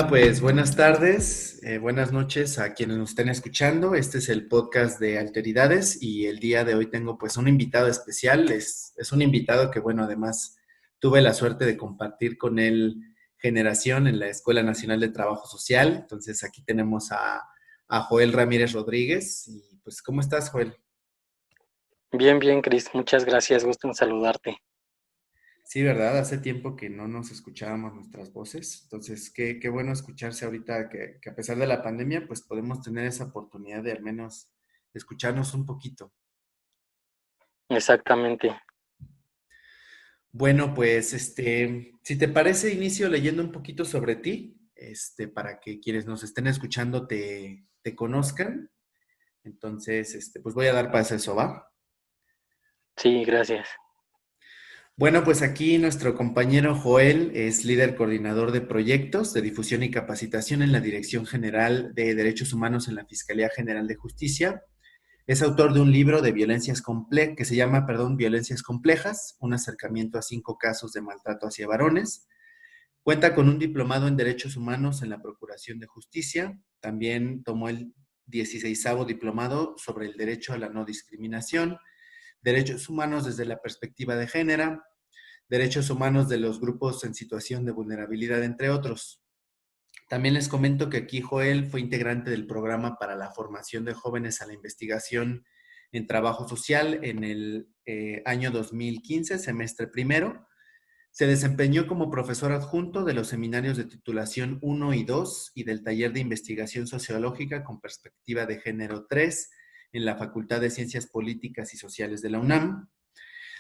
Hola, pues buenas tardes, buenas noches a quienes nos estén escuchando. Este es el podcast de Alteridades y el día de hoy tengo pues un invitado especial. Es un invitado que, bueno, además tuve la suerte de compartir con él generación en la Escuela Nacional de Trabajo Social. Entonces aquí tenemos a Joel Ramírez Rodríguez. Y pues, ¿cómo estás, Joel? Bien, bien, Cris, muchas gracias, gusto en saludarte. Sí, ¿verdad? Hace tiempo que no nos escuchábamos nuestras voces, entonces qué bueno escucharse ahorita que a pesar de la pandemia, pues podemos tener esa oportunidad de al menos escucharnos un poquito. Exactamente. Bueno, pues si te parece, inicio leyendo un poquito sobre ti, para que quienes nos estén escuchando te conozcan. Entonces, pues voy a dar paso a eso, ¿va? Sí, gracias. Bueno, pues aquí nuestro compañero Joel es líder coordinador de proyectos de difusión y capacitación en la Dirección General de Derechos Humanos en la Fiscalía General de Justicia. Es autor de un libro de que se llama, perdón, Violencias Complejas, un acercamiento a 5 casos de maltrato hacia varones. Cuenta con un diplomado en Derechos Humanos en la Procuración de Justicia. También tomó el 16º diplomado sobre el derecho a la no discriminación, derechos humanos desde la perspectiva de género, derechos humanos de los grupos en situación de vulnerabilidad, entre otros. También les comento que aquí Joel fue integrante del programa para la formación de jóvenes a la investigación en trabajo social en el año 2015, semestre primero. Se desempeñó como profesor adjunto de los seminarios de titulación 1 y 2 y del taller de investigación sociológica con perspectiva de género 3 en la Facultad de Ciencias Políticas y Sociales de la UNAM.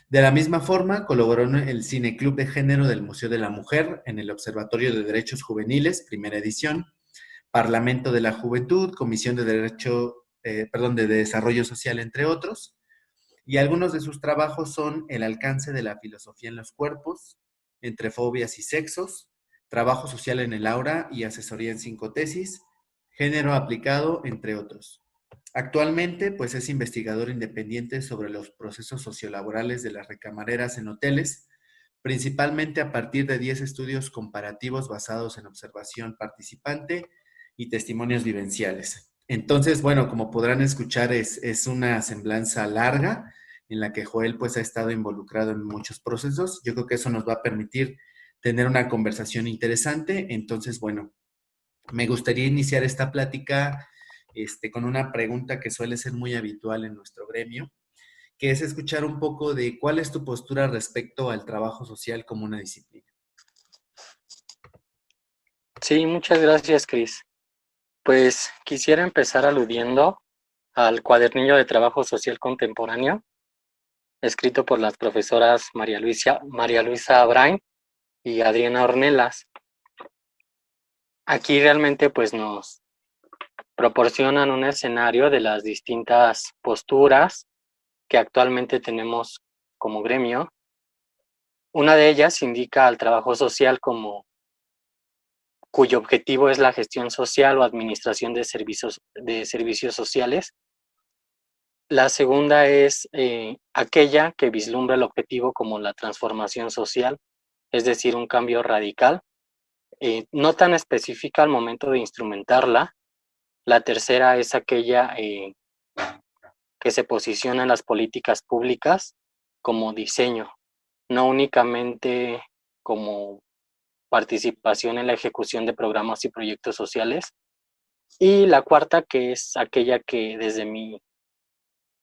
De la misma forma, colaboró en el Cineclub de Género del Museo de la Mujer, en el Observatorio de Derechos Juveniles, primera edición, Parlamento de la Juventud, Comisión de de Desarrollo Social, entre otros. Y algunos de sus trabajos son El alcance de la filosofía en los cuerpos, Entre fobias y sexos, Trabajo social en el aura y asesoría en 5 tesis, Género aplicado, entre otros. Actualmente, pues es investigador independiente sobre los procesos sociolaborales de las recamareras en hoteles, principalmente a partir de 10 estudios comparativos basados en observación participante y testimonios vivenciales. Entonces, bueno, como podrán escuchar, es una semblanza larga en la que Joel pues ha estado involucrado en muchos procesos. Yo creo que eso nos va a permitir tener una conversación interesante. Entonces, bueno, me gustaría iniciar esta plática con una pregunta que suele ser muy habitual en nuestro gremio, que es escuchar un poco de cuál es tu postura respecto al trabajo social como una disciplina. Sí, muchas gracias, Cris. Pues quisiera empezar aludiendo al cuadernillo de trabajo social contemporáneo, escrito por las profesoras María Luisa Abrain y Adriana Ornelas. Aquí realmente pues nos proporcionan un escenario de las distintas posturas que actualmente tenemos como gremio. Una de ellas indica al trabajo social como cuyo objetivo es la gestión social o administración de servicios sociales. La segunda es aquella que vislumbra el objetivo como la transformación social, es decir, un cambio radical, no tan específica al momento de instrumentarla. La tercera es aquella que se posiciona en las políticas públicas como diseño, no únicamente como participación en la ejecución de programas y proyectos sociales. Y la cuarta, que es aquella que desde mi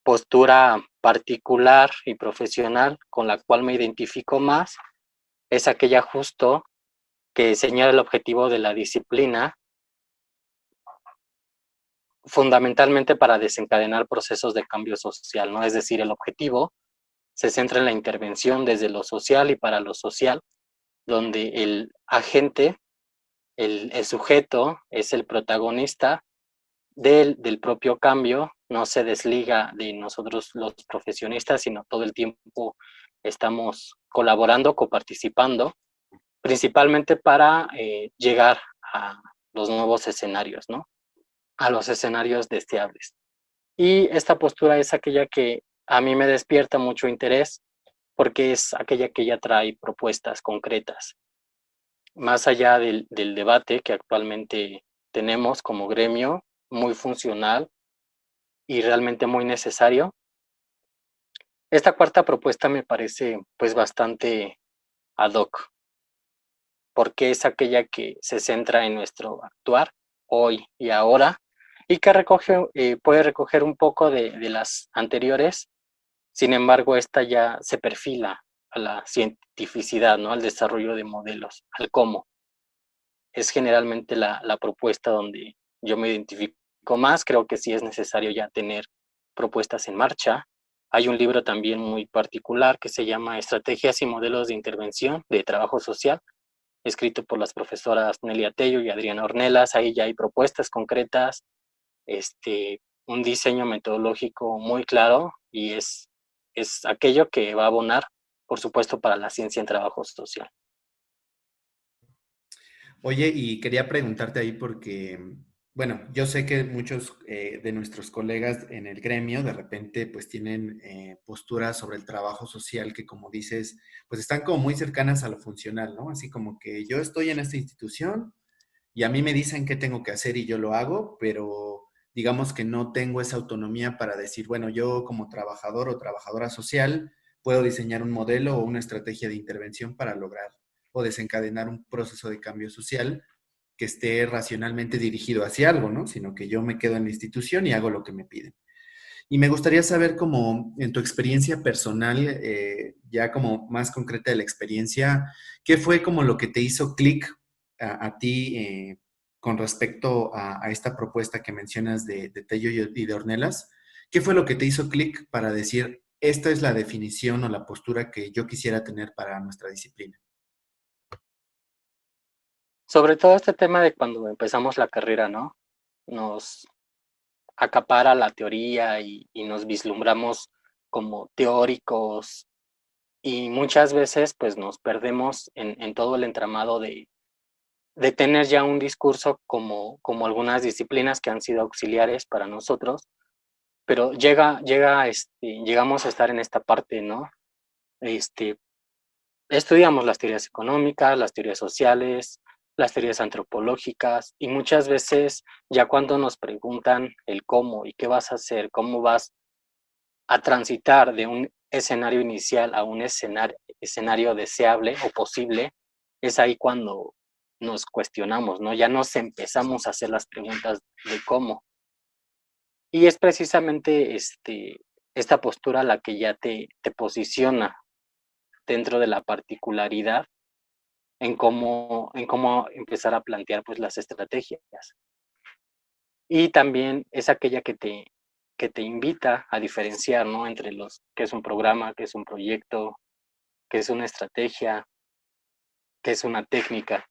postura particular y profesional con la cual me identifico más, es aquella justo que señala el objetivo de la disciplina, fundamentalmente para desencadenar procesos de cambio social, ¿no? Es decir, el objetivo se centra en la intervención desde lo social y para lo social, donde el agente, el sujeto, es el protagonista del propio cambio, no se desliga de nosotros los profesionistas, sino todo el tiempo estamos colaborando, coparticipando, principalmente para llegar a los nuevos escenarios, ¿no? A los escenarios deseables. Y esta postura es aquella que a mí me despierta mucho interés porque es aquella que ya trae propuestas concretas. más allá del debate que actualmente tenemos como gremio, muy funcional y realmente muy necesario, esta cuarta propuesta me parece pues bastante ad hoc, porque es aquella que se centra en nuestro actuar hoy y ahora y que puede recoger un poco de las anteriores. Sin embargo, esta ya se perfila a la cientificidad, ¿no? Al desarrollo de modelos, al cómo. Es generalmente la propuesta donde yo me identifico más. Creo que sí es necesario ya tener propuestas en marcha. Hay un libro también muy particular que se llama Estrategias y Modelos de Intervención de Trabajo Social, escrito por las profesoras Nelia Tello y Adriana Ornelas. Ahí ya hay propuestas concretas, un diseño metodológico muy claro y es aquello que va a abonar, por supuesto, para la ciencia en trabajo social. Oye, y quería preguntarte ahí porque, bueno, yo sé que muchos de nuestros colegas en el gremio de repente pues tienen posturas sobre el trabajo social que como dices, pues están como muy cercanas a lo funcional, ¿no? Así como que yo estoy en esta institución y a mí me dicen qué tengo que hacer y yo lo hago, pero digamos que no tengo esa autonomía para decir, bueno, yo como trabajador o trabajadora social puedo diseñar un modelo o una estrategia de intervención para lograr o desencadenar un proceso de cambio social que esté racionalmente dirigido hacia algo, ¿no? Sino que yo me quedo en la institución y hago lo que me piden. Y me gustaría saber, como en tu experiencia personal, ya como más concreta de la experiencia, ¿qué fue como lo que te hizo clic a ti con respecto a esta propuesta que mencionas de Tello y de Ornelas? ¿Qué fue lo que te hizo clic para decir, esta es la definición o la postura que yo quisiera tener para nuestra disciplina? Sobre todo este tema de cuando empezamos la carrera, ¿no? Nos acapara la teoría y nos vislumbramos como teóricos y muchas veces pues nos perdemos en todo el entramado de tener ya un discurso como algunas disciplinas que han sido auxiliares para nosotros, pero llegamos a estar en esta parte, ¿no? Este, Estudiamos las teorías económicas, las teorías sociales, las teorías antropológicas y muchas veces ya cuando nos preguntan el cómo y qué vas a hacer, cómo vas a transitar de un escenario inicial a un escenario deseable o posible, es ahí cuando nos cuestionamos, ¿no? Ya nos empezamos a hacer las preguntas de cómo. Y es precisamente esta postura la que ya te posiciona dentro de la particularidad en cómo empezar a plantear pues las estrategias. Y también es aquella que te invita a diferenciar, ¿no? Entre los que es un programa, que es un proyecto, que es una estrategia, que es una técnica.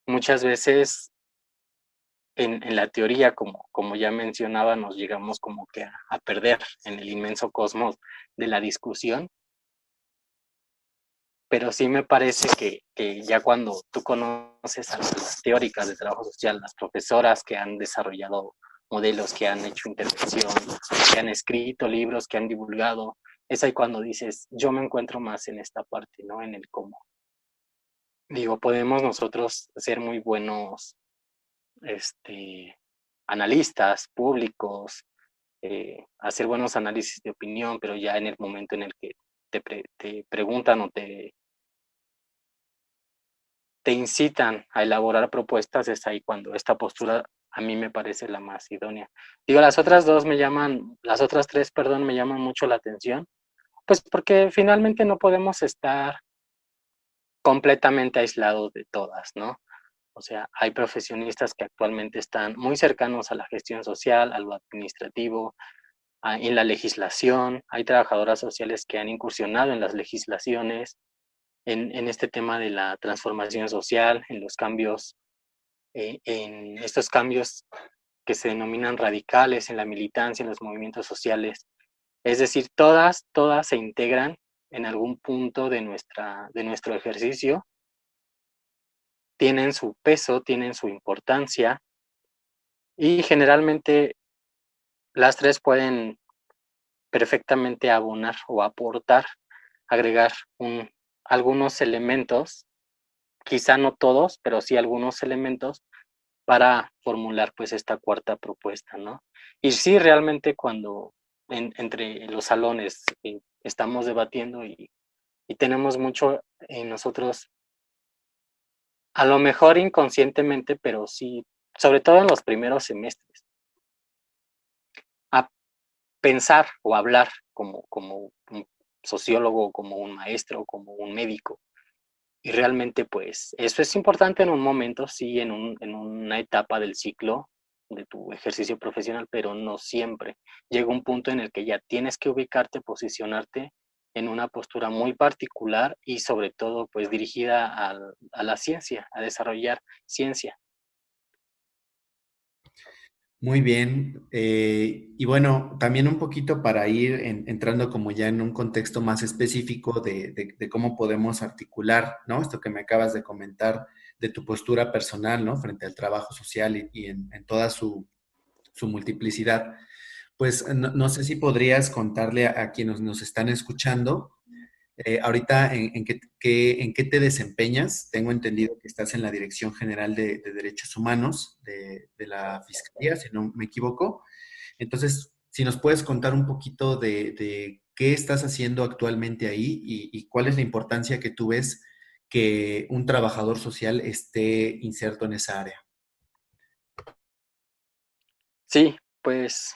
Muchas veces en la teoría, como ya mencionaba, nos llegamos como que a perder en el inmenso cosmos de la discusión, pero sí me parece que ya cuando tú conoces a las teóricas de trabajo social, las profesoras que han desarrollado modelos, que han hecho intervención, que han escrito libros, que han divulgado, es ahí cuando dices, yo me encuentro más en esta parte, ¿no? En el cómo. Digo, podemos nosotros ser muy buenos analistas públicos, hacer buenos análisis de opinión, pero ya en el momento en el que te preguntan o te incitan a elaborar propuestas, es ahí cuando esta postura a mí me parece la más idónea. Digo, las otras tres, perdón, me llaman mucho la atención, pues porque finalmente no podemos estar completamente aislados de todas, ¿no? O sea, hay profesionistas que actualmente están muy cercanos a la gestión social, a lo administrativo, en la legislación, hay trabajadoras sociales que han incursionado en las legislaciones, en este tema de la transformación social, en los cambios, en estos cambios que se denominan radicales, en la militancia, en los movimientos sociales. Es decir, todas se integran en algún punto de nuestro ejercicio, tienen su peso, tienen su importancia y generalmente las tres pueden perfectamente abonar o aportar, agregar algunos elementos quizá no todos, pero sí algunos elementos para formular pues esta cuarta propuesta, ¿no? Y sí, realmente cuando entre los salones estamos debatiendo y tenemos mucho en nosotros, a lo mejor inconscientemente, pero sí, sobre todo en los primeros semestres, a pensar o hablar como un sociólogo, como un maestro, como un médico. Y realmente, pues, eso es importante en un momento, sí, en una etapa del ciclo de tu ejercicio profesional, pero no siempre. Llega un punto en el que ya tienes que ubicarte, posicionarte en una postura muy particular y sobre todo, pues, dirigida a la ciencia, a desarrollar ciencia. Muy bien. Y bueno, también un poquito para ir entrando como ya en un contexto más específico de cómo podemos articular, ¿no? Esto que me acabas de comentar de tu postura personal, ¿no? Frente al trabajo social y en toda su multiplicidad. Pues no sé si podrías contarle a quienes nos están escuchando ahorita, en qué te desempeñas? Tengo entendido que estás en la Dirección General de Derechos Humanos de la Fiscalía, si no me equivoco. Entonces, si nos puedes contar un poquito de qué estás haciendo actualmente ahí y cuál es la importancia que tú ves que un trabajador social esté inserto en esa área. Sí, pues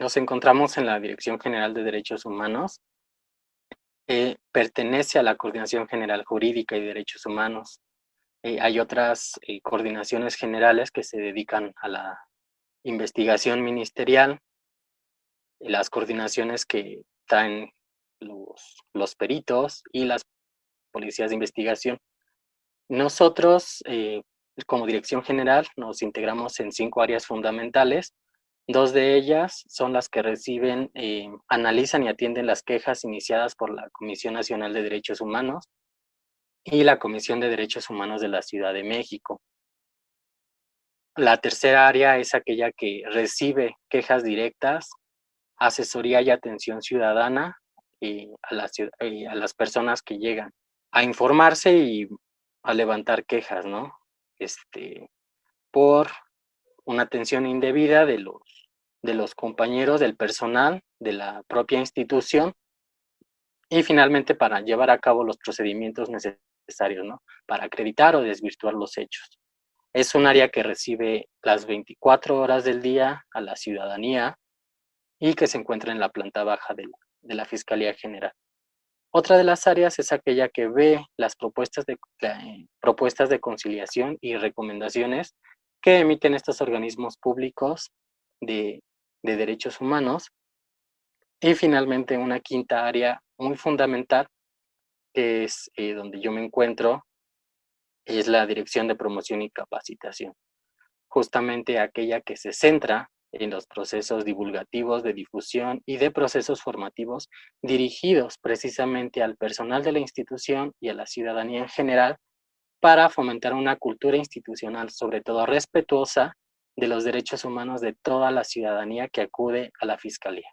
nos encontramos en la Dirección General de Derechos Humanos. Pertenece a la Coordinación General Jurídica y Derechos Humanos. Hay otras coordinaciones generales que se dedican a la investigación ministerial, las coordinaciones que traen los peritos y las policías de investigación. Nosotros, como Dirección General, nos integramos en 5 áreas fundamentales. 2 de ellas son las que reciben, analizan y atienden las quejas iniciadas por la Comisión Nacional de Derechos Humanos y la Comisión de Derechos Humanos de la Ciudad de México. La tercera área es aquella que recibe quejas directas, asesoría y atención ciudadana a las personas que llegan a informarse y a levantar quejas, ¿no? Este, por una atención indebida de los compañeros, del personal, de la propia institución y finalmente para llevar a cabo los procedimientos necesarios, ¿no? Para acreditar o desvirtuar los hechos. Es un área que recibe las 24 horas del día a la ciudadanía y que se encuentra en la planta baja de la Fiscalía General. Otra de las áreas es aquella que ve las propuestas de conciliación y recomendaciones que emiten estos organismos públicos de, de derechos humanos. Y finalmente una quinta área muy fundamental, que es donde yo me encuentro, es la Dirección de Promoción y Capacitación, justamente aquella que se centra en los procesos divulgativos de difusión y de procesos formativos dirigidos precisamente al personal de la institución y a la ciudadanía en general para fomentar una cultura institucional, sobre todo respetuosa de los derechos humanos de toda la ciudadanía que acude a la Fiscalía.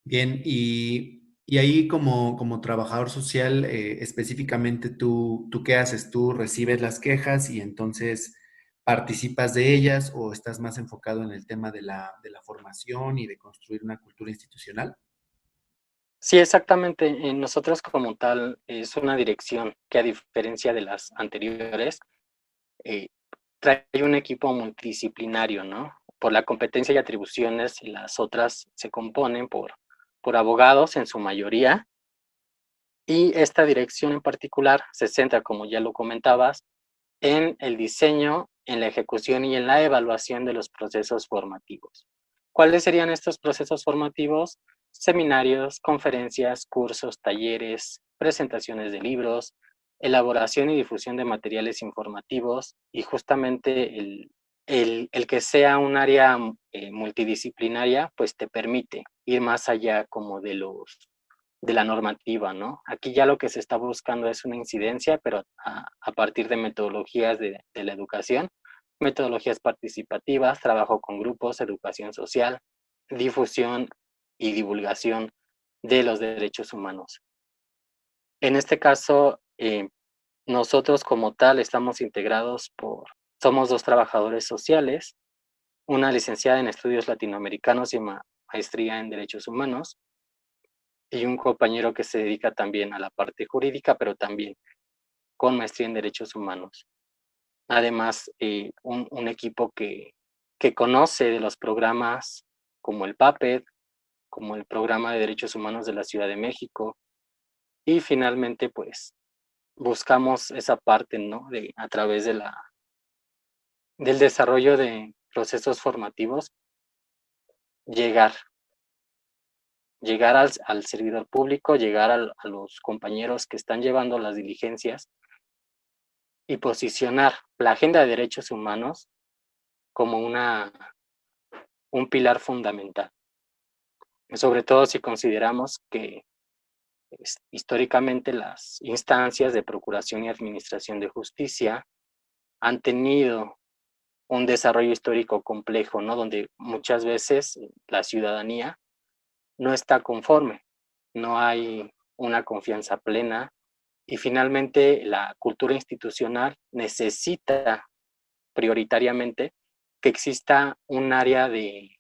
Bien, y ahí como trabajador social, específicamente tú qué haces? ¿Tú recibes las quejas y entonces participas de ellas o estás más enfocado en el tema de la formación y de construir una cultura institucional? Sí, exactamente. Nosotros como tal es una dirección que a diferencia de las anteriores, eh, trae un equipo multidisciplinario, ¿no? Por la competencia y atribuciones, las otras se componen por abogados en su mayoría, y esta dirección en particular se centra, como ya lo comentabas, en el diseño, en la ejecución y en la evaluación de los procesos formativos. ¿Cuáles serían estos procesos formativos? Seminarios, conferencias, cursos, talleres, presentaciones de libros, elaboración y difusión de materiales informativos y justamente el que sea un área multidisciplinaria, pues te permite ir más allá como de la normativa, ¿no? Aquí ya lo que se está buscando es una incidencia, pero a partir de metodologías de la educación, metodologías participativas, trabajo con grupos, educación social, difusión y divulgación de los derechos humanos. En este caso, nosotros como tal estamos integrados somos 2 trabajadores sociales, una licenciada en estudios latinoamericanos y maestría en derechos humanos, y un compañero que se dedica también a la parte jurídica, pero también con maestría en derechos humanos. Además, un equipo que conoce de los programas como el PAPED, como el Programa de Derechos Humanos de la Ciudad de México, y finalmente, pues, buscamos esa parte, ¿no? A través del desarrollo de procesos formativos, llegar, llegar al servidor público, llegar a los compañeros que están llevando las diligencias y posicionar la agenda de derechos humanos como un pilar fundamental, sobre todo si consideramos que históricamente las instancias de procuración y administración de justicia han tenido un desarrollo histórico complejo, ¿no? Donde muchas veces la ciudadanía no está conforme, no hay una confianza plena y finalmente la cultura institucional necesita prioritariamente que exista un área de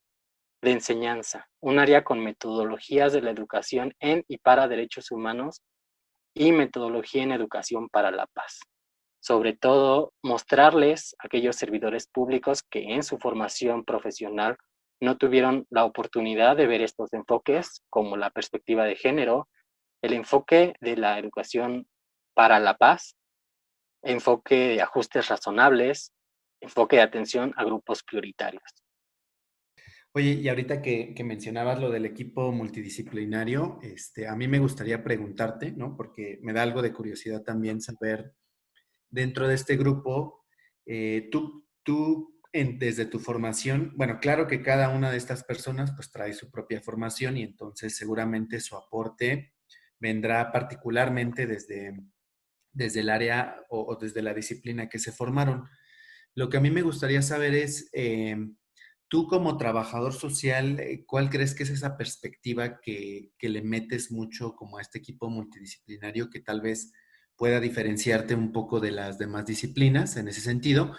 enseñanza, un área con metodologías de la educación en y para derechos humanos y metodología en educación para la paz. Sobre todo, mostrarles a aquellos servidores públicos que en su formación profesional no tuvieron la oportunidad de ver estos enfoques, como la perspectiva de género, el enfoque de la educación para la paz, enfoque de ajustes razonables, enfoque de atención a grupos prioritarios. Oye, y ahorita que mencionabas lo del equipo multidisciplinario, a mí me gustaría preguntarte, ¿no? Porque me da algo de curiosidad también saber, dentro de este grupo, desde tu formación, bueno, claro que cada una de estas personas pues trae su propia formación y entonces seguramente su aporte vendrá particularmente desde el área o desde la disciplina que se formaron. Lo que a mí me gustaría saber es, tú como trabajador social, ¿cuál crees que es esa perspectiva que le metes mucho como a este equipo multidisciplinario que tal vez pueda diferenciarte un poco de las demás disciplinas en ese sentido?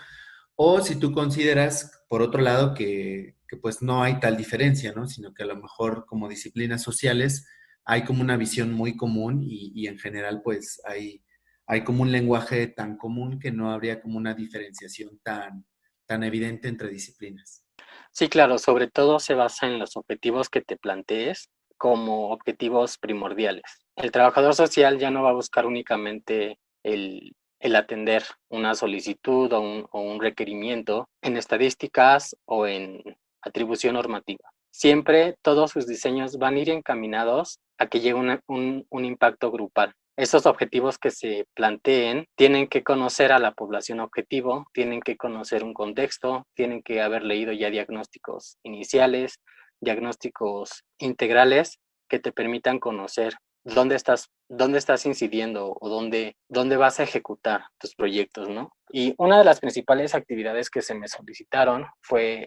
O si tú consideras, por otro lado, que pues no hay tal diferencia, ¿no? Sino que a lo mejor como disciplinas sociales hay como una visión muy común y en general pues hay como un lenguaje tan común que no habría como una diferenciación tan evidente entre disciplinas. Sí, claro, sobre todo se basa en los objetivos que te plantees como objetivos primordiales. El trabajador social ya no va a buscar únicamente el atender una solicitud o un requerimiento en estadísticas o en atribución normativa. Siempre todos sus diseños van a ir encaminados a que llegue un impacto grupal. Esos objetivos que se planteen tienen que conocer a la población objetivo, tienen que conocer un contexto, tienen que haber leído ya diagnósticos iniciales, diagnósticos integrales que te permitan conocer dónde estás incidiendo o dónde vas a ejecutar tus proyectos, ¿no? Y una de las principales actividades que se me solicitaron fue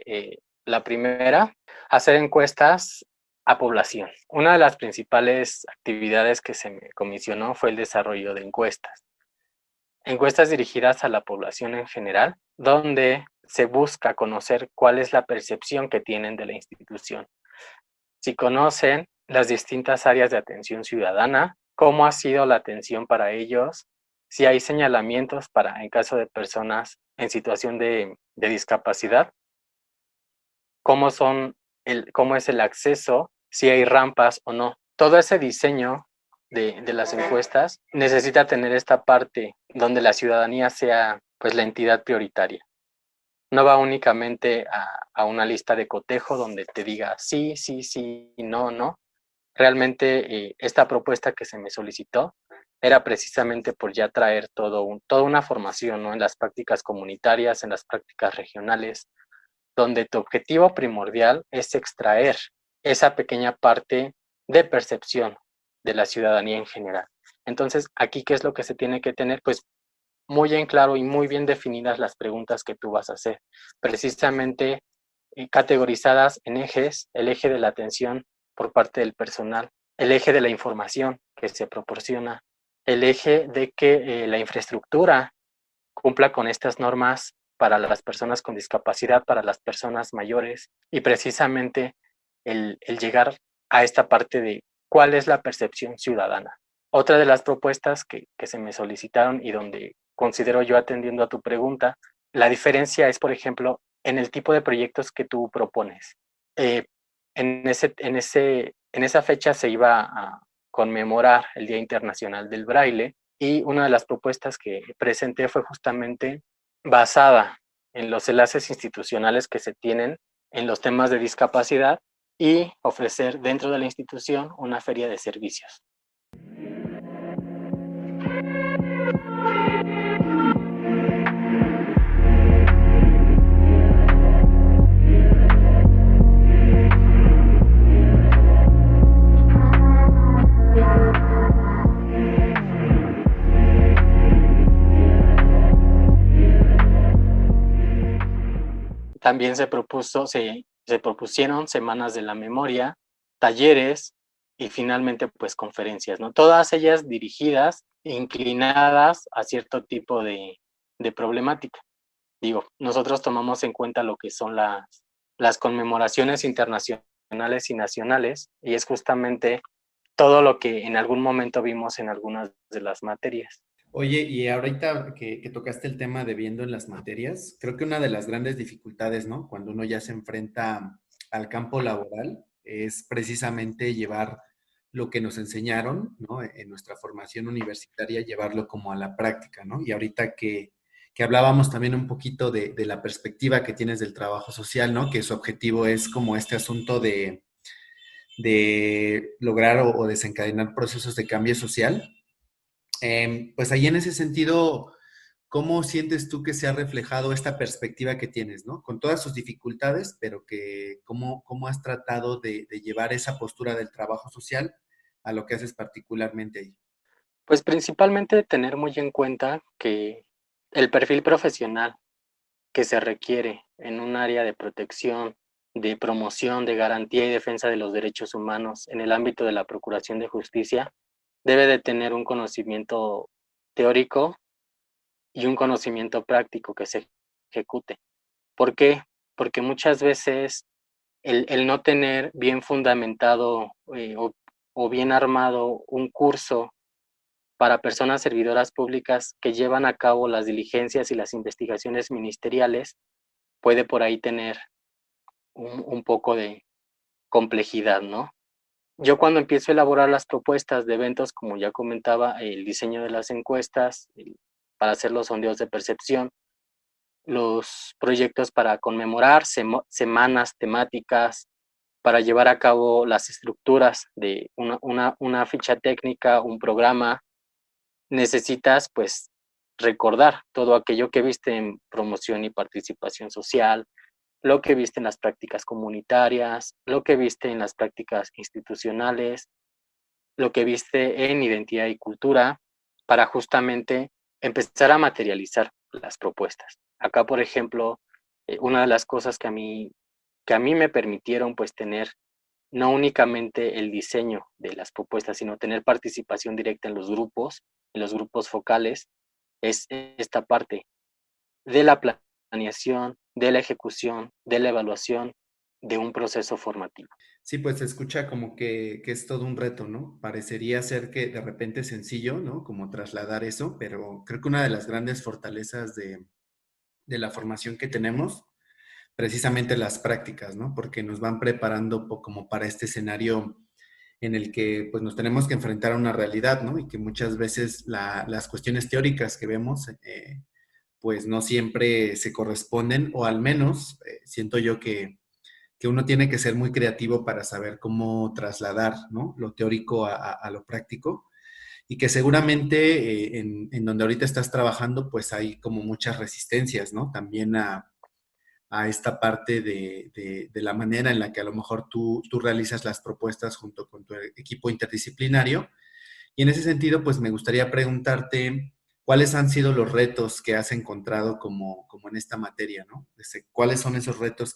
la primera, hacer encuestas a población. Una de las principales actividades que se me comisionó fue el desarrollo de encuestas. Encuestas dirigidas a la población en general, donde se busca conocer cuál es la percepción que tienen de la institución. Si conocen las distintas áreas de atención ciudadana, cómo ha sido la atención para ellos, si hay señalamientos para en caso de personas en situación de discapacidad, cómo es el acceso, si hay rampas o no. Todo ese diseño de las encuestas necesita tener esta parte donde la ciudadanía sea pues la entidad prioritaria. No va únicamente a una lista de cotejo donde te diga sí, sí, sí, no, no. Realmente esta propuesta que se me solicitó era precisamente por ya traer toda una formación, ¿no? En las prácticas comunitarias, en las prácticas regionales, donde tu objetivo primordial es extraer esa pequeña parte de percepción de la ciudadanía en general. Entonces, aquí, ¿qué es lo que se tiene que tener? Pues muy en claro y muy bien definidas las preguntas que tú vas a hacer, precisamente categorizadas en ejes: el eje de la atención por parte del personal, el eje de la información que se proporciona, el eje de que la infraestructura cumpla con estas normas para las personas con discapacidad, para las personas mayores, y precisamente el llegar a esta parte de cuál es la percepción ciudadana. Otra de las propuestas que se me solicitaron y donde considero yo, atendiendo a tu pregunta, la diferencia es, por ejemplo, en el tipo de proyectos que tú propones. Eh, en esa fecha se iba a conmemorar el Día Internacional del Braille, y una de las propuestas que presenté fue justamente basada en los enlaces institucionales que se tienen en los temas de discapacidad, y ofrecer dentro de la institución una feria de servicios. También se propusieron semanas de la memoria, talleres y finalmente pues conferencias, ¿no? Todas ellas dirigidas, inclinadas a cierto tipo de problemática. Digo, nosotros tomamos en cuenta lo que son las conmemoraciones internacionales y nacionales, y es justamente todo lo que en algún momento vimos en algunas de las materias. Oye, y ahorita que tocaste el tema de viendo en las materias, creo que una de las grandes dificultades, ¿no? Cuando uno ya se enfrenta al campo laboral, es precisamente llevar lo que nos enseñaron, ¿no? En nuestra formación universitaria, llevarlo como a la práctica, ¿no? Y ahorita que hablábamos también un poquito de la perspectiva que tienes del trabajo social, ¿no? Que su objetivo es como este asunto de lograr o desencadenar procesos de cambio social. Pues ahí en ese sentido, ¿cómo sientes tú que se ha reflejado esta perspectiva que tienes, ¿no? Con todas sus dificultades, pero que cómo has tratado de llevar esa postura del trabajo social a lo que haces particularmente ahí. Pues principalmente tener muy en cuenta que el perfil profesional que se requiere en un área de protección, de promoción, de garantía y defensa de los derechos humanos en el ámbito de la procuración de justicia debe de tener un conocimiento teórico y un conocimiento práctico que se ejecute. ¿Por qué? Porque muchas veces el no tener bien fundamentado o bien armado un curso para personas servidoras públicas que llevan a cabo las diligencias y las investigaciones ministeriales puede por ahí tener un poco de complejidad, ¿no? Yo, cuando empiezo a elaborar las propuestas de eventos, como ya comentaba, el diseño de las encuestas, para hacer los sondeos de percepción, los proyectos para conmemorar semanas temáticas, para llevar a cabo las estructuras de una ficha técnica, un programa, necesitas pues recordar todo aquello que viste en promoción y participación social, lo que viste en las prácticas comunitarias, lo que viste en las prácticas institucionales, lo que viste en identidad y cultura, para justamente empezar a materializar las propuestas. Acá, por ejemplo, una de las cosas que a mí me permitieron pues tener no únicamente el diseño de las propuestas, sino tener participación directa en los grupos focales, es esta parte de la planeación, de la ejecución, de la evaluación de un proceso formativo. Sí, pues se escucha como que es todo un reto, ¿no? Parecería ser que de repente es sencillo, ¿no? Como trasladar eso, pero creo que una de las grandes fortalezas de la formación que tenemos precisamente las prácticas, ¿no? Porque nos van preparando como para este escenario en el que pues nos tenemos que enfrentar a una realidad, ¿no? Y que muchas veces las cuestiones teóricas que vemos pues no siempre se corresponden, o al menos siento yo que uno tiene que ser muy creativo para saber cómo trasladar, ¿no? Lo teórico a lo práctico. y que seguramente en donde ahorita estás trabajando, pues hay como muchas resistencias, ¿no? También a esta parte de la manera en la que a lo mejor tú realizas las propuestas junto con tu equipo interdisciplinario. Y en ese sentido, pues me gustaría preguntarte cuáles han sido los retos que has encontrado como en esta materia, ¿no? ¿Cuáles son esos retos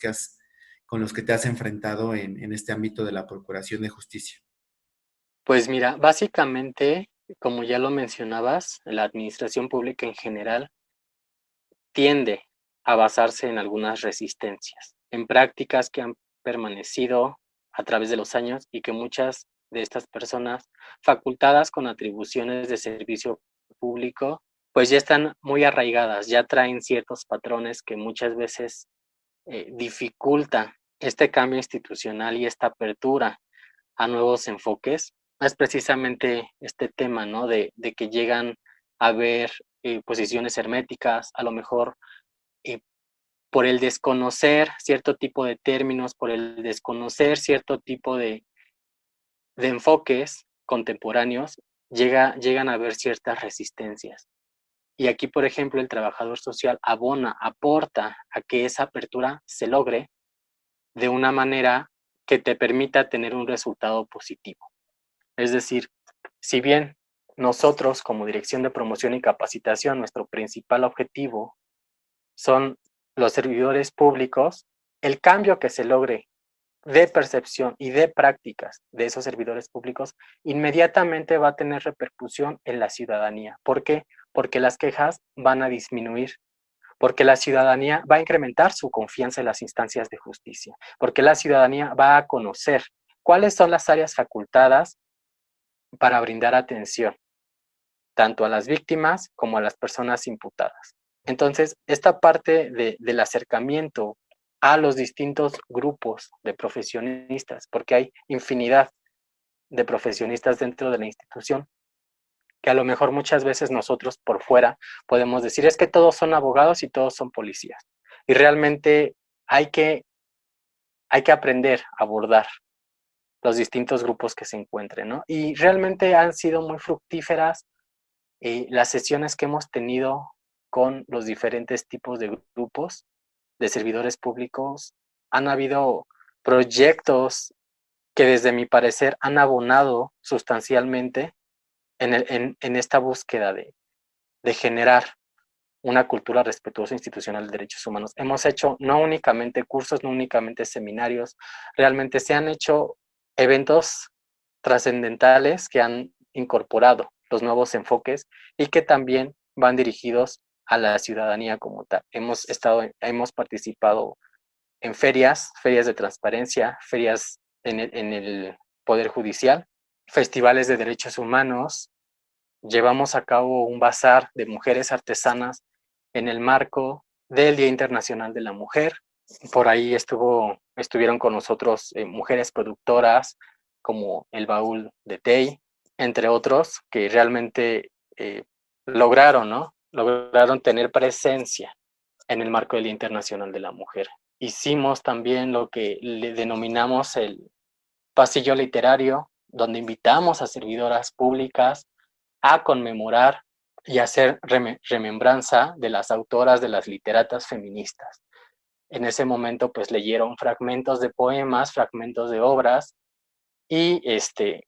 con los que te has enfrentado en este ámbito de la Procuración de Justicia? Pues mira, básicamente, como ya lo mencionabas, la administración pública en general tiende a basarse en algunas resistencias, en prácticas que han permanecido a través de los años y que muchas de estas personas facultadas con atribuciones de servicio público, pues ya están muy arraigadas, ya traen ciertos patrones que muchas veces dificulta este cambio institucional y esta apertura a nuevos enfoques. Es precisamente este tema, ¿no? De que llegan a ver posiciones herméticas, a lo mejor eh, por el desconocer cierto tipo de términos, por el desconocer cierto tipo de enfoques contemporáneos, llegan a haber ciertas resistencias. Y aquí, por ejemplo, el trabajador social abona, aporta a que esa apertura se logre de una manera que te permita tener un resultado positivo. Es decir, si bien nosotros como Dirección de Promoción y Capacitación, nuestro principal objetivo son los servidores públicos, el cambio que se logre de percepción y de prácticas de esos servidores públicos inmediatamente va a tener repercusión en la ciudadanía. ¿Por qué? Porque las quejas van a disminuir, porque la ciudadanía va a incrementar su confianza en las instancias de justicia, porque la ciudadanía va a conocer cuáles son las áreas facultadas para brindar atención tanto a las víctimas como a las personas imputadas. Entonces, esta parte del acercamiento a los distintos grupos de profesionistas, porque hay infinidad de profesionistas dentro de la institución, que a lo mejor muchas veces nosotros por fuera podemos decir es que todos son abogados y todos son policías. Y realmente hay que, hay que aprender a abordar los distintos grupos que se encuentren, ¿no? Y realmente han sido muy fructíferas las sesiones que hemos tenido con los diferentes tipos de grupos de servidores públicos. Han habido proyectos que desde mi parecer han abonado sustancialmente en esta búsqueda de generar una cultura respetuosa institucional de derechos humanos. Hemos hecho no únicamente cursos, no únicamente seminarios, realmente se han hecho eventos trascendentales que han incorporado los nuevos enfoques y que también van dirigidos a la ciudadanía como tal. Hemos participado en ferias de transparencia, ferias en el Poder Judicial, festivales de derechos humanos. Llevamos a cabo un bazar de mujeres artesanas en el marco del Día Internacional de la Mujer. Por ahí estuvieron con nosotros mujeres productoras como El Baúl de Tey, entre otros, que realmente lograron, ¿no? Lograron tener presencia en el marco del Día Internacional de la Mujer. Hicimos también lo que le denominamos el pasillo literario, donde invitamos a servidoras públicas a conmemorar y hacer remembranza de las autoras de las literatas feministas. En ese momento, pues leyeron fragmentos de poemas, fragmentos de obras, y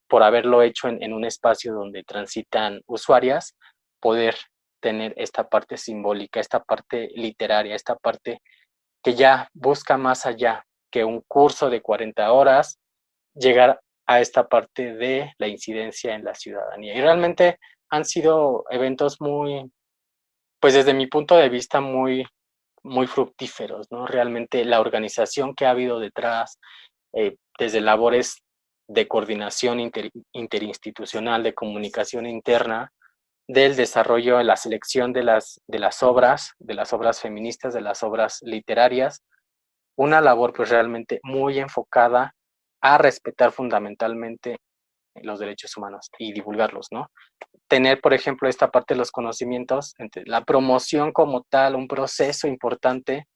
por haberlo hecho en un espacio donde transitan usuarias, poder tener esta parte simbólica, esta parte literaria, esta parte que ya busca más allá que un curso de 40 horas, llegar a esta parte de la incidencia en la ciudadanía. Y realmente han sido eventos muy, pues desde mi punto de vista, muy fructíferos, ¿no? Realmente la organización que ha habido detrás, desde labores de coordinación interinstitucional, de comunicación interna, del desarrollo, de la selección de las obras feministas, de las obras literarias, una labor pues realmente muy enfocada a respetar fundamentalmente los derechos humanos y divulgarlos, ¿no? Tener, por ejemplo, esta parte de los conocimientos, la promoción como tal, un proceso importante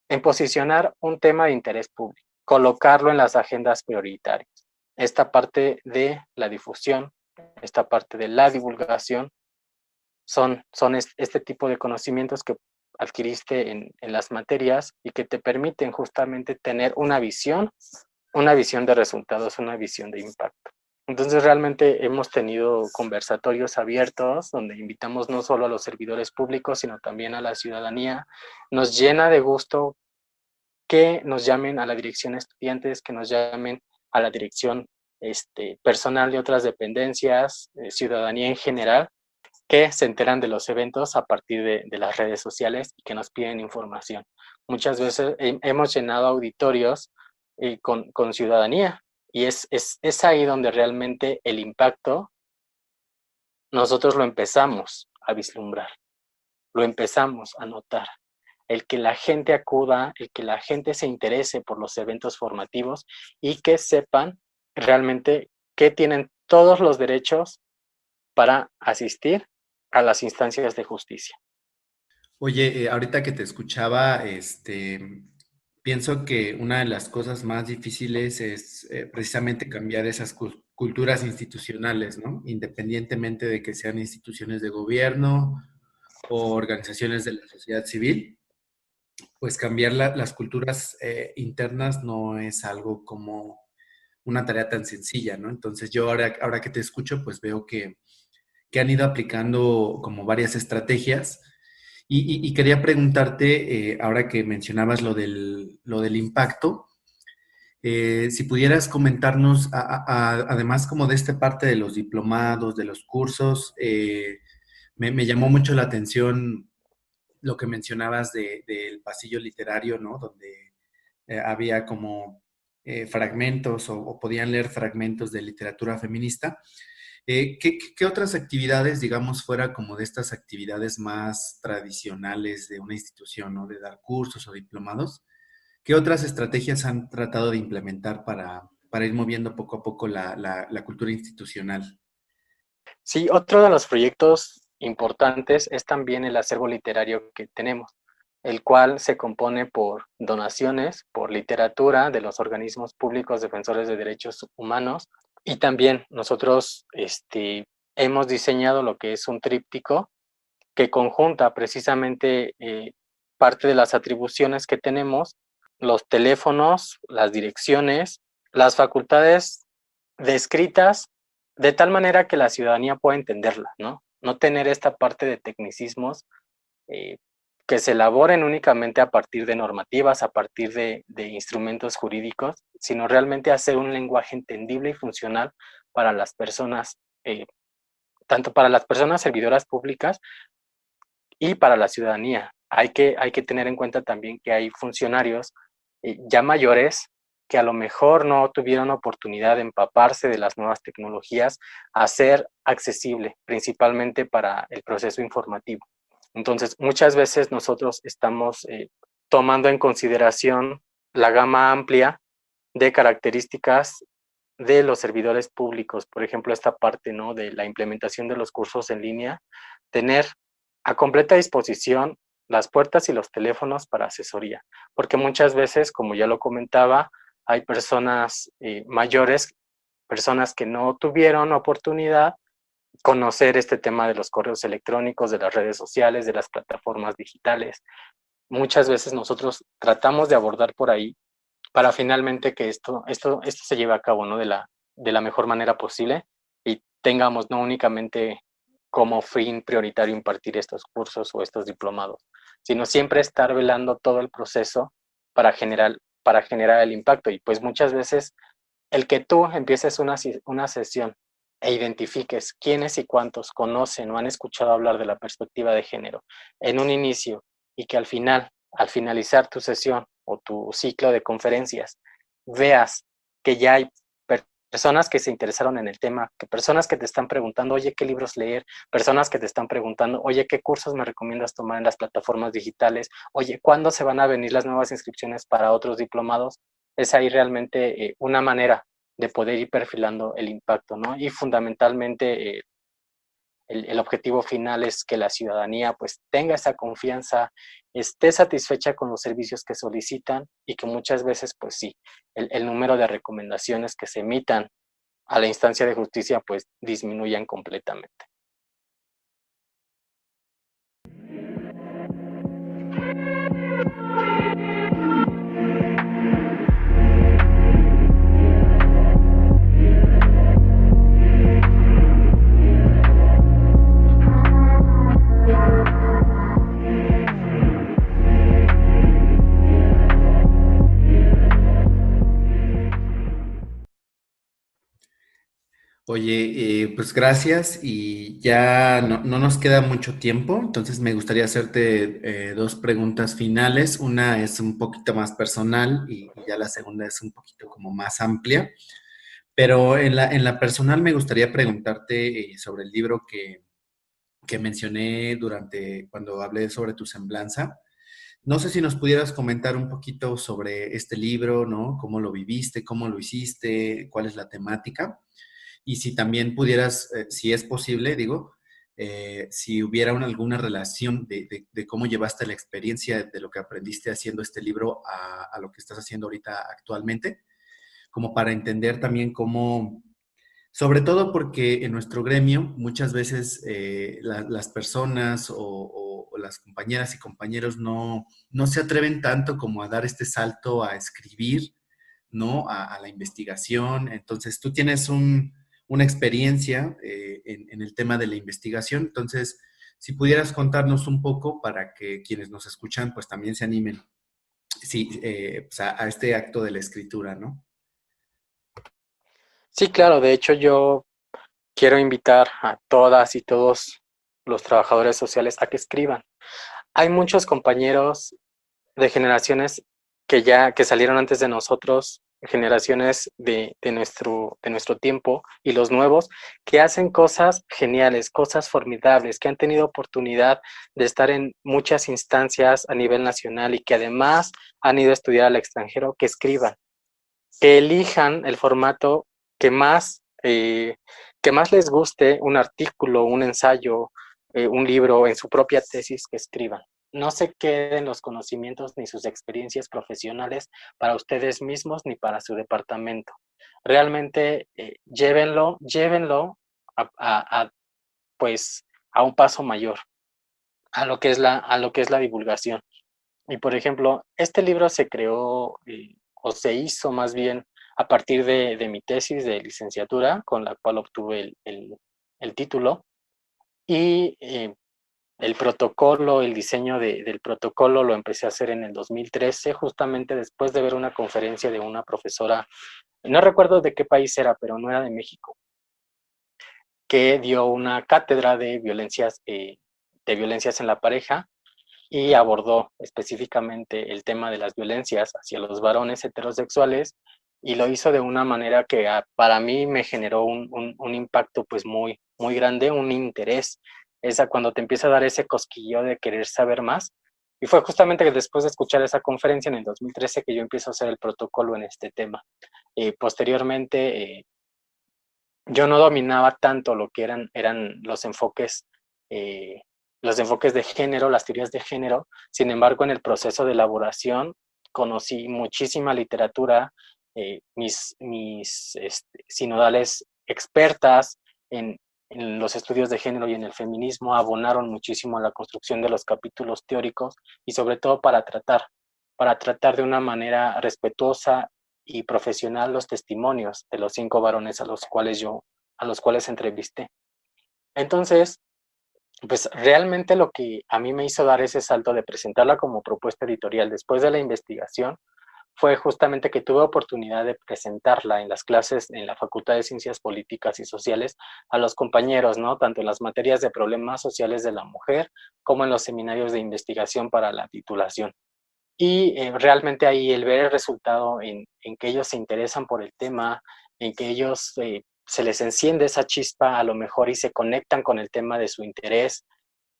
en posicionar un tema de interés público, colocarlo en las agendas prioritarias. Esta parte de la difusión esta parte de la divulgación, son este tipo de conocimientos que adquiriste en las materias y que te permiten justamente tener una visión de resultados, una visión de impacto. Entonces realmente hemos tenido conversatorios abiertos donde invitamos no solo a los servidores públicos, sino también a la ciudadanía. Nos llena de gusto que nos llamen a la dirección de estudiantes, que nos llamen a la dirección personal de otras dependencias, ciudadanía en general, que se enteran de los eventos a partir de las redes sociales y que nos piden información. Muchas veces hemos llenado auditorios con ciudadanía y es ahí donde realmente el impacto nosotros lo empezamos a vislumbrar, lo empezamos a notar. El que la gente acuda, el que la gente se interese por los eventos formativos y que sepan realmente que tienen todos los derechos para asistir a las instancias de justicia. Oye, ahorita que te escuchaba, pienso que una de las cosas más difíciles es precisamente cambiar esas culturas institucionales, ¿no? Independientemente de que sean instituciones de gobierno o organizaciones de la sociedad civil, pues cambiar las culturas internas no es algo como una tarea tan sencilla, ¿no? Entonces yo ahora que te escucho, pues veo que han ido aplicando como varias estrategias. Y quería preguntarte, ahora que mencionabas lo del impacto, si pudieras comentarnos, además como de esta parte de los diplomados, de los cursos, me llamó mucho la atención lo que mencionabas del pasillo literario, ¿no? Donde había como fragmentos o podían leer fragmentos de literatura feminista. ¿Qué otras actividades, digamos, fuera como de estas actividades más tradicionales de una institución, ¿no? De dar cursos o diplomados? ¿Qué otras estrategias han tratado de implementar para ir moviendo poco a poco la cultura institucional? Sí, otro de los proyectos importantes es también el acervo literario que tenemos, el cual se compone por donaciones, por literatura de los organismos públicos defensores de derechos humanos y también nosotros hemos diseñado lo que es un tríptico que conjunta precisamente parte de las atribuciones que tenemos, los teléfonos, las direcciones, las facultades descritas de tal manera que la ciudadanía pueda entenderla, ¿no? No tener esta parte de tecnicismos eh, que se elaboren únicamente a partir de normativas, a partir de instrumentos jurídicos, sino realmente hacer un lenguaje entendible y funcional para las personas, tanto para las personas servidoras públicas y para la ciudadanía. Hay que tener en cuenta también que hay funcionarios ya mayores que a lo mejor no tuvieron oportunidad de empaparse de las nuevas tecnologías a ser accesible, principalmente para el proceso informativo. Entonces, muchas veces nosotros estamos tomando en consideración la gama amplia de características de los servidores públicos, por ejemplo, esta parte, ¿no? De la implementación de los cursos en línea, tener a completa disposición las puertas y los teléfonos para asesoría, porque muchas veces, como ya lo comentaba, hay personas mayores, personas que no tuvieron oportunidad conocer este tema de los correos electrónicos, de las redes sociales, de las plataformas digitales. Muchas veces nosotros tratamos de abordar por ahí para finalmente que esto se lleve a cabo, ¿no? De la mejor manera posible y tengamos no únicamente como fin prioritario impartir estos cursos o estos diplomados, sino siempre estar velando todo el proceso para generar el impacto. Y pues muchas veces el que tú empieces una sesión e identifiques quiénes y cuántos conocen o han escuchado hablar de la perspectiva de género en un inicio y que al finalizar tu sesión o tu ciclo de conferencias, veas que ya hay personas que se interesaron en el tema, que personas que te están preguntando, oye, ¿qué libros leer? Personas que te están preguntando, oye, ¿qué cursos me recomiendas tomar en las plataformas digitales? Oye, ¿cuándo se van a venir las nuevas inscripciones para otros diplomados? Es ahí realmente una manera de poder ir perfilando el impacto, ¿no? Y fundamentalmente el objetivo final es que la ciudadanía pues tenga esa confianza, esté satisfecha con los servicios que solicitan y que muchas veces pues sí, el número de recomendaciones que se emitan a la instancia de justicia pues disminuyan completamente. Oye, pues gracias y ya no nos queda mucho tiempo, entonces me gustaría hacerte dos preguntas finales. Una es un poquito más personal y ya la segunda es un poquito como más amplia, pero en la personal me gustaría preguntarte sobre el libro que mencioné durante cuando hablé sobre tu semblanza. No sé si nos pudieras comentar un poquito sobre este libro, ¿no? ¿Cómo lo viviste? ¿Cómo lo hiciste? ¿Cuál es la temática? Y si también pudieras, si es posible, digo, si hubiera alguna relación de cómo llevaste la experiencia de lo que aprendiste haciendo este libro a lo que estás haciendo ahorita actualmente, como para entender también cómo, sobre todo porque en nuestro gremio muchas veces las personas o las compañeras y compañeros no se atreven tanto como a dar este salto a escribir, ¿no? A la investigación. Entonces, tú tienes una experiencia en el tema de la investigación. Entonces, si pudieras contarnos un poco para que quienes nos escuchan, pues también se animen sí, pues, a este acto de la escritura, ¿no? Sí, claro, de hecho yo quiero invitar a todas y todos los trabajadores sociales a que escriban. Hay muchos compañeros de generaciones que salieron antes de nosotros, generaciones de nuestro tiempo, y los nuevos, que hacen cosas geniales, cosas formidables, que han tenido oportunidad de estar en muchas instancias a nivel nacional y que además han ido a estudiar al extranjero, que escriban, que elijan el formato que más, eh, que más les guste, un artículo, un ensayo, un libro, en su propia tesis, que escriban. No se queden los conocimientos ni sus experiencias profesionales para ustedes mismos ni para su departamento. Realmente llévenlo a, pues, a un paso mayor, a lo que es la divulgación. Y por ejemplo, este libro se creó o se hizo más bien a partir de mi tesis de licenciatura, con la cual obtuve el título, y el protocolo, el diseño del protocolo lo empecé a hacer en el 2013, justamente después de ver una conferencia de una profesora, no recuerdo de qué país era, pero no era de México, que dio una cátedra de violencias en la pareja, y abordó específicamente el tema de las violencias hacia los varones heterosexuales, y lo hizo de una manera que para mí me generó un impacto pues muy grande, un interés, esa cuando te empieza a dar ese cosquillo de querer saber más. Y fue justamente que después de escuchar esa conferencia en el 2013 que yo empiezo a hacer el protocolo en este tema. Posteriormente, yo no dominaba tanto lo que eran eh, los enfoques de género, las teorías de género. Sin embargo, en el proceso de elaboración conocí muchísima literatura, sinodales expertas en los estudios de género y en el feminismo abonaron muchísimo a la construcción de los capítulos teóricos, y sobre todo para tratar de una manera respetuosa y profesional los testimonios de los 5 varones a los cuales entrevisté. Entonces, pues realmente lo que a mí me hizo dar ese salto de presentarla como propuesta editorial después de la investigación fue justamente que tuve oportunidad de presentarla en las clases en la Facultad de Ciencias Políticas y Sociales a los compañeros, ¿no? Tanto en las materias de problemas sociales de la mujer como en los seminarios de investigación para la titulación. Y realmente ahí el ver el resultado en que ellos se interesan por el tema, en que ellos se les enciende esa chispa a lo mejor y se conectan con el tema de su interés,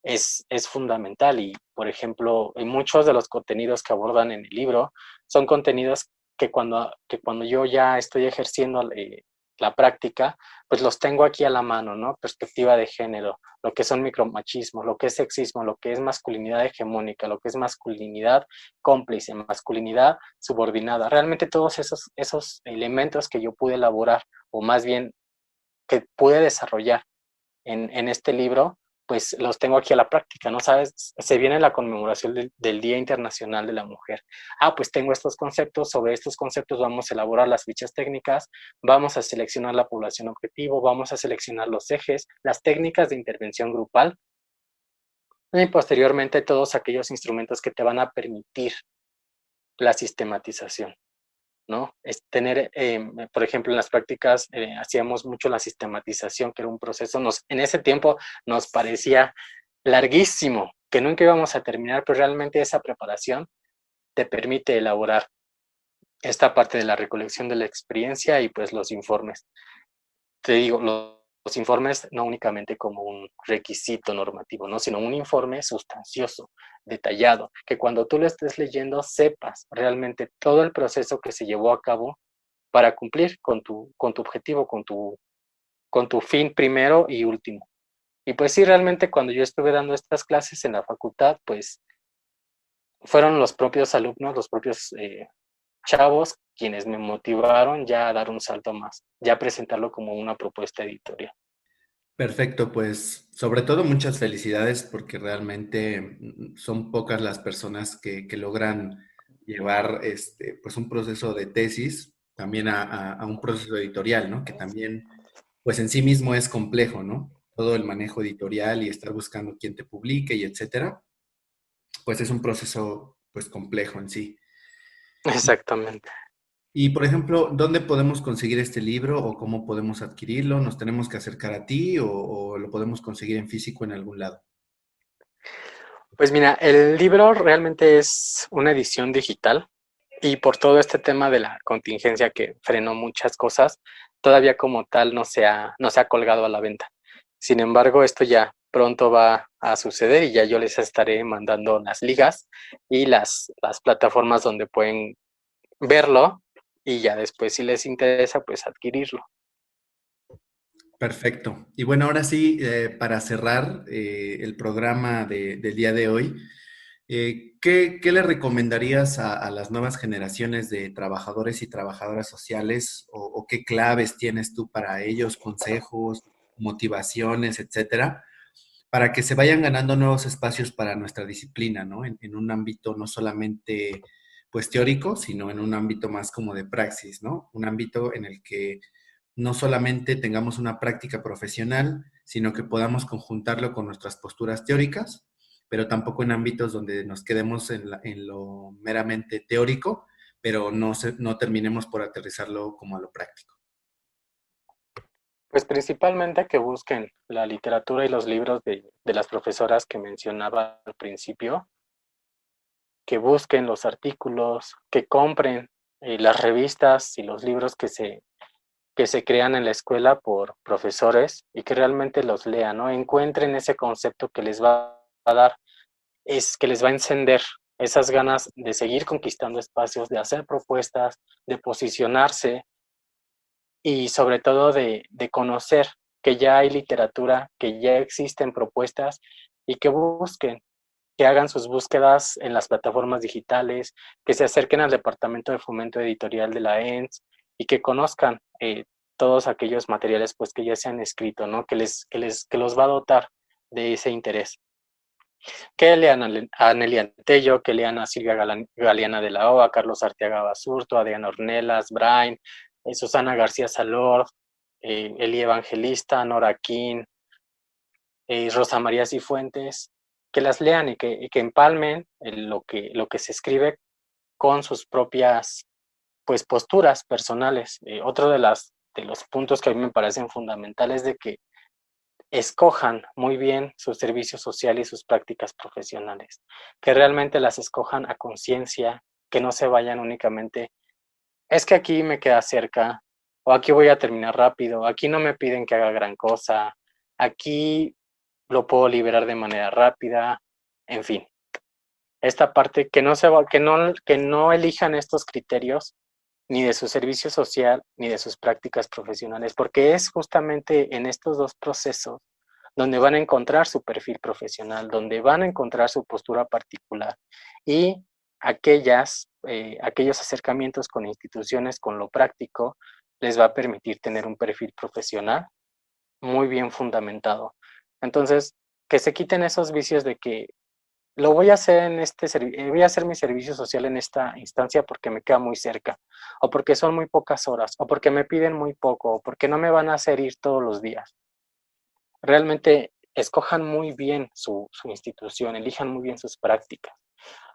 es fundamental. Y, por ejemplo, en muchos de los contenidos que abordan en el libro son contenidos que cuando yo ya estoy ejerciendo la práctica, pues los tengo aquí a la mano, ¿no? Perspectiva de género, lo que son micromachismos, lo que es sexismo, lo que es masculinidad hegemónica, lo que es masculinidad cómplice, masculinidad subordinada. Realmente todos esos elementos que yo pude elaborar, o más bien que pude desarrollar en este libro, pues los tengo aquí a la práctica, ¿no? ¿Sabes? Se viene la conmemoración del Día Internacional de la Mujer. Pues tengo estos conceptos, sobre estos conceptos vamos a elaborar las fichas técnicas, vamos a seleccionar la población objetivo, vamos a seleccionar los ejes, las técnicas de intervención grupal y posteriormente todos aquellos instrumentos que te van a permitir la sistematización, ¿no? Es tener, por ejemplo, en las prácticas hacíamos mucho la sistematización, que era un proceso, en ese tiempo nos parecía larguísimo, que nunca íbamos a terminar, pero realmente esa preparación te permite elaborar esta parte de la recolección de la experiencia y pues los informes. Te digo, los informes no únicamente como un requisito normativo, ¿no? Sino un informe sustancioso, detallado, que cuando tú lo estés leyendo sepas realmente todo el proceso que se llevó a cabo para cumplir con tu objetivo, con tu fin primero y último. Y pues sí, realmente cuando yo estuve dando estas clases en la facultad, pues fueron los propios alumnos, los propios chavos quienes me motivaron ya a dar un salto más, ya a presentarlo como una propuesta editorial. Perfecto, pues sobre todo muchas felicidades porque realmente son pocas las personas que logran llevar pues un proceso de tesis también a un proceso editorial, ¿no? Que también pues en sí mismo es complejo, ¿no? Todo el manejo editorial y estar buscando quién te publique y etcétera, pues es un proceso pues complejo en sí. Exactamente. Y, por ejemplo, ¿dónde podemos conseguir este libro o cómo podemos adquirirlo? ¿Nos tenemos que acercar a ti o lo podemos conseguir en físico en algún lado? Pues mira, el libro realmente es una edición digital y por todo este tema de la contingencia que frenó muchas cosas, todavía como tal no se ha colgado a la venta. Sin embargo, esto ya pronto va a suceder y ya yo les estaré mandando las ligas y las plataformas donde pueden verlo y ya después si les interesa, pues adquirirlo. Perfecto. Y bueno, ahora sí, para cerrar el programa del día de hoy, ¿qué le recomendarías a las nuevas generaciones de trabajadores y trabajadoras sociales o qué claves tienes tú para ellos, consejos, motivaciones, etcétera, para que se vayan ganando nuevos espacios para nuestra disciplina, ¿no? En un ámbito no solamente pues teórico, sino en un ámbito más como de praxis, ¿no? Un ámbito en el que no solamente tengamos una práctica profesional, sino que podamos conjuntarlo con nuestras posturas teóricas, pero tampoco en ámbitos donde nos quedemos en lo meramente teórico, pero no terminemos por aterrizarlo como a lo práctico. Pues principalmente que busquen la literatura y los libros de las profesoras que mencionaba al principio, que busquen los artículos, que compren las revistas y los libros que se crean en la escuela por profesores y que realmente los lean, ¿no? Encuentren ese concepto que les va a dar, es que les va a encender esas ganas de seguir conquistando espacios, de hacer propuestas, de posicionarse y sobre todo de conocer que ya hay literatura, que ya existen propuestas y que busquen, que hagan sus búsquedas en las plataformas digitales, que se acerquen al Departamento de Fomento Editorial de la ENS y que conozcan todos aquellos materiales pues que ya se han escrito, ¿no? Que los va a dotar de ese interés. Que lean a Nelly Antello, que lean a Silvia Galeana de la O, a Carlos Arteaga Basurto, a Diana Ornelas, Brain, Susana García Salord, Eli Evangelista, Nora King, Rosa María Cifuentes, que las lean y que empalmen lo que se escribe con sus propias pues, posturas personales. Otro de los puntos que a mí me parecen fundamentales de que escojan muy bien su servicio social y sus prácticas profesionales, que realmente las escojan a conciencia, que no se vayan únicamente, es que aquí me queda cerca, o aquí voy a terminar rápido, aquí no me piden que haga gran cosa, aquí lo puedo liberar de manera rápida, en fin. Esta parte que no elijan estos criterios ni de su servicio social, ni de sus prácticas profesionales, porque es justamente en estos dos procesos donde van a encontrar su perfil profesional, donde van a encontrar su postura particular y aquellos acercamientos con instituciones, con lo práctico, les va a permitir tener un perfil profesional muy bien fundamentado. Entonces, que se quiten esos vicios de que lo voy a hacer voy a hacer mi servicio social en esta instancia porque me queda muy cerca, o porque son muy pocas horas, o porque me piden muy poco, o porque no me van a hacer ir todos los días. Realmente escojan muy bien su institución, elijan muy bien sus prácticas.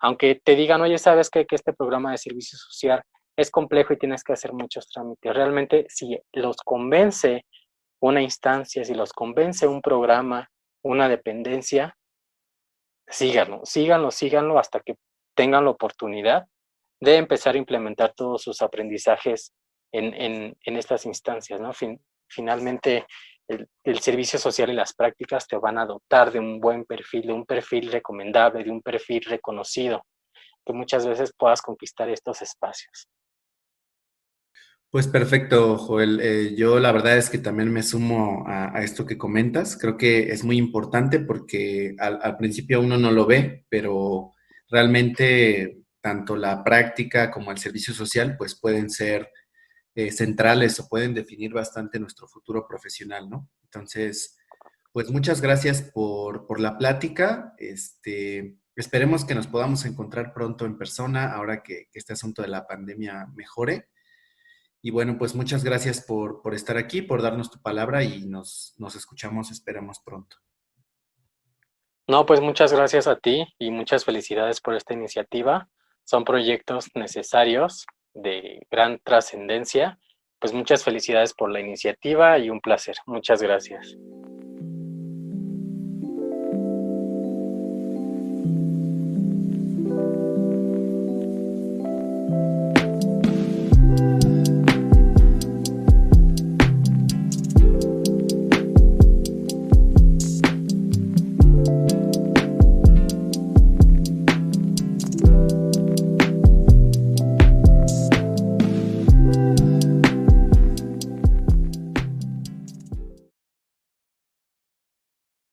Aunque te digan, oye, ¿sabes qué? Que este programa de servicio social es complejo y tienes que hacer muchos trámites. Realmente, si los convence una instancia, si los convence un programa, una dependencia, síganlo, síganlo, síganlo hasta que tengan la oportunidad de empezar a implementar todos sus aprendizajes en estas instancias, ¿no? Finalmente, el servicio social y las prácticas te van a dotar de un buen perfil, de un perfil recomendable, de un perfil reconocido, que muchas veces puedas conquistar estos espacios. Pues perfecto, Joel. Yo la verdad es que también me sumo a esto que comentas. Creo que es muy importante porque al principio uno no lo ve, pero realmente tanto la práctica como el servicio social pues pueden ser centrales o pueden definir bastante nuestro futuro profesional, ¿no? Entonces, pues muchas gracias por la plática. Esperemos que nos podamos encontrar pronto en persona ahora que este asunto de la pandemia mejore. Y bueno, pues muchas gracias por estar aquí, por darnos tu palabra y nos escuchamos, esperamos pronto. No, pues muchas gracias a ti y muchas felicidades por esta iniciativa. Son proyectos necesarios de gran trascendencia. Pues muchas felicidades por la iniciativa y un placer. Muchas gracias.